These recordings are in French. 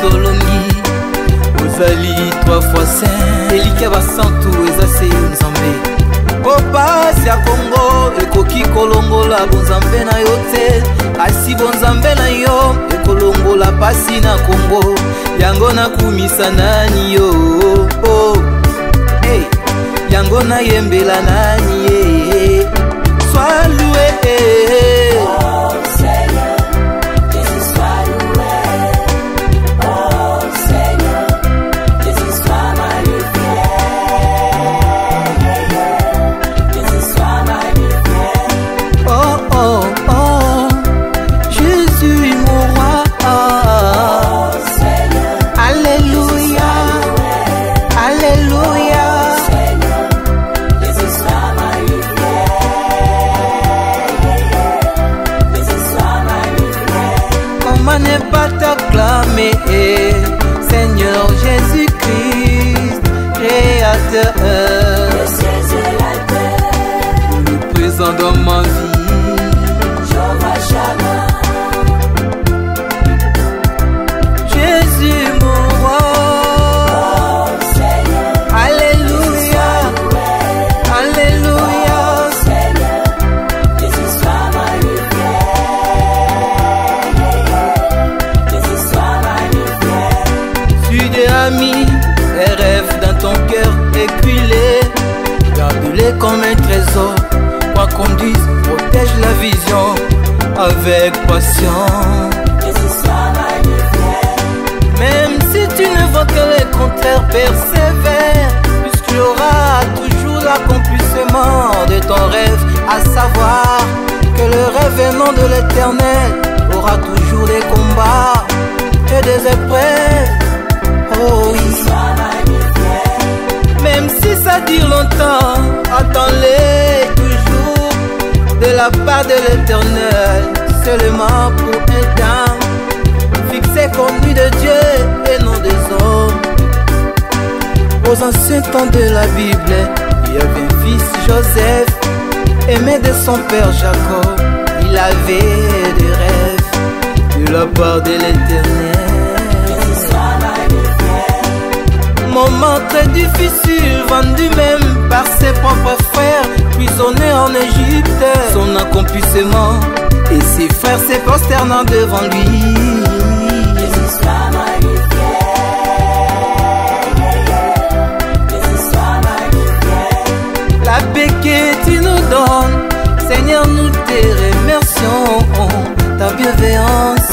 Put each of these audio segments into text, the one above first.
tolongi ozali 3 fois saint elika basantu eza se yo nzambe po pasi ya Kongo ekoki kolongola bonzambe na yo te kasi bonzambe na yo ekolongola pasi na Kongo yango nakumisa nani yo hey. Yango nayembela nani ye sois loué Seigneur Jésus-Christ, Créateur, le ciel et la terre, le présent dans ma vie, Jehovah Shammah, Jésus mon roi, oh Seigneur, Alléluia, Alléluia, oh Seigneur, Jésus soit magnifié. Amis, les rêves dans ton cœur éculés, garde-les comme un trésor. Quoi qu'on dise, protège la vision avec passion. Même si tu ne vois que le contraire, persévère, puisqu'il y aura toujours l'accomplissement de ton rêve, à savoir que le révénement de l'Éternel aura toujours des combats et des épreuves. Oh oui, même si ça dure longtemps, attends-les toujours de la part de l'Éternel, seulement pour un temps fixé comme lui de Dieu et non des hommes. Aux anciens temps de la Bible, il y avait un fils Joseph, aimé de son père Jacob. Il avait des rêves de la part de l'Éternel. Moment très difficile, vendu même par ses propres frères, prisonnier en Égypte, son accomplissement et ses frères se prosternant devant lui. Jésus soit magnifié, Jésus soit magnifié. La paix que tu nous donnes, Seigneur, nous te remercions, ta bienveillance.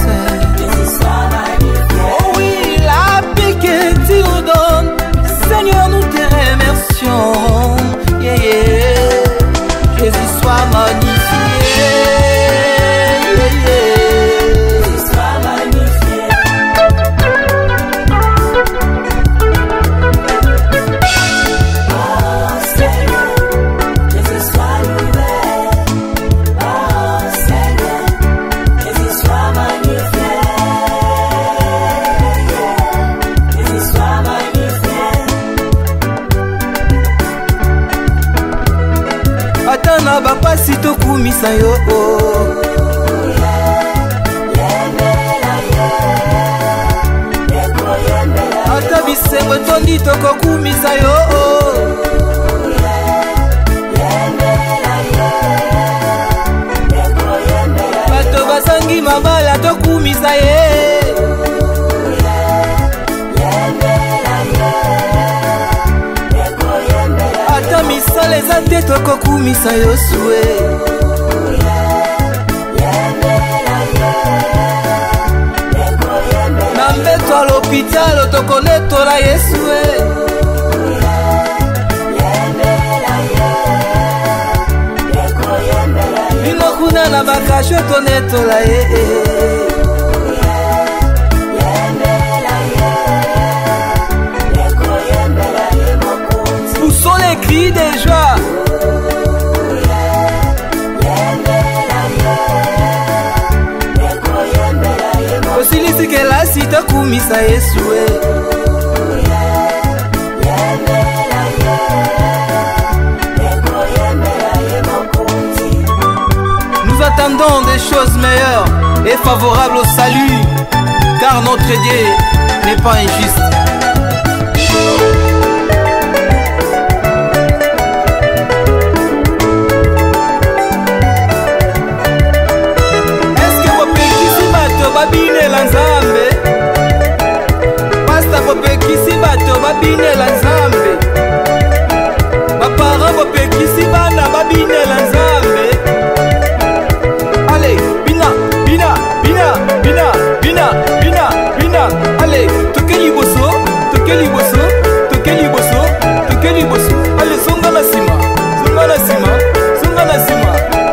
Jésus soit magnifié. Oh oui, la paix que tu nous donnes, Seigneur, nous te remercions. Yeah, yeah. Jésus soit magnifié. Yeah, yeah. Jésus soit magnifié. Oh Seigneur, Jésus soit loué. Oh Seigneur, Jésus soit magnifié. Jésus soit magnifié. Atana bapasi tokumisa yo ata bisengo tondi tokokumisa yo bato basangi mabala tokumisa ye ata misala eza te tokokumisa yo sue. Na mbeto a l'hôpital tokonetola Yesu bino kuna na bakasho tonetola ye. Poussons les cris de joie. Osilisi kelasi tokumisa Yesu Nous attendons des choses meilleures et favorables au salut, car notre Dieu n'est pas injuste. Babinela Nzambe, pasta bopekisi bato babinela Nzambe, bapara bopekisi bana babinela Nzambe. Allez, bina, bina, bina, bina, bina, bina, bina. Allez, toke liboso, toke liboso, toke liboso, toke liboso. Allez, zonga na sima, zonga na sima, zonga na sima,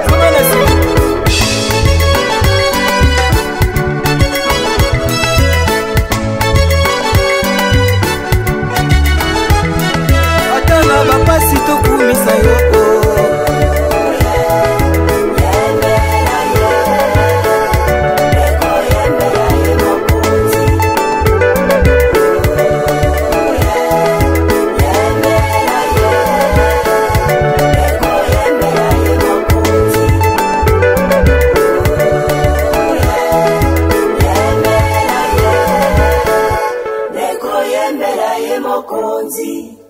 zonga na sima. Bapasi tokumisa yo Mokonzi.